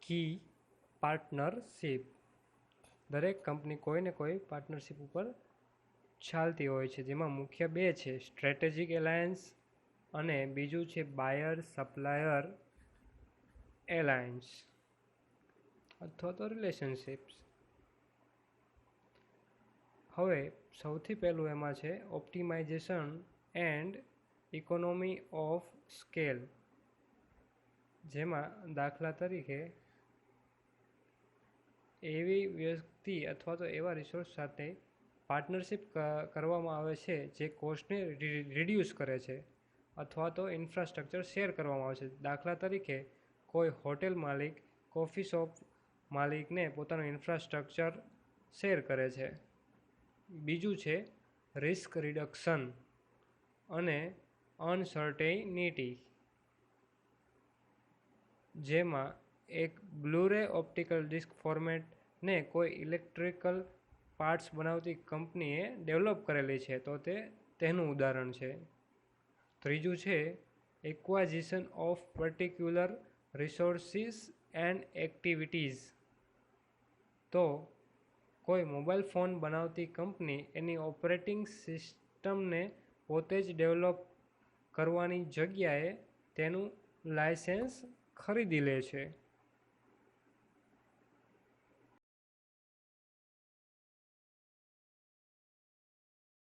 કી partnership. દરેક company કોઈને કોઈ પાર્ટનરશિપ ઉપર ચાલતી હોય છે, જેમાં મુખ્ય બે છે, સ્ટ્રેટેજિક એલાયન્સ અને બીજું છે બાયર સપ્લાયર એલાયન્સ અથવા તો રિલેશનશિપ્સ. હવે સૌથી પહેલું એમાં છે optimisation and economy of scale, જેમાં દાખલા તરીકે એવી વ્યક્તિ અથવા તો એવા રિસોર્સ સાથે પાર્ટનરશિપ કરવામાં આવે છે જે કોસ્ટને રિડ્યુસ કરે છે, અથવા તો ઇન્ફ્રાસ્ટ્રક્ચર શેર કરવામાં આવે છે. દાખલા તરીકે કોઈ હોટેલ માલિક કોફી શોપ માલિકને પોતાનું ઇન્ફ્રાસ્ટ્રક્ચર શેર કરે છે. બીજું છે રિસ્ક રિડક્શન અને અનસર્ટેનિટી, જેમાં એક બ્લુ-રે ઓપ્ટિકલ ડિસ્ક ફોર્મેટને કોઈ ઇલેક્ટ્રિકલ પાર્ટ્સ બનાવતી કંપનીએ ડેવલપ કરેલી છે, તો તેનું ઉદાહરણ છે. ત્રીજું છે acquisition of particular resources and activities. તો કોઈ મોબાઈલ ફોન બનાવતી કંપની એની ઓપરેટિંગ સિસ્ટમને પોતે જ ડેવલપ કરવાની જગ્યાએ તેનું લાયસન્સ ખરીદી લે છે.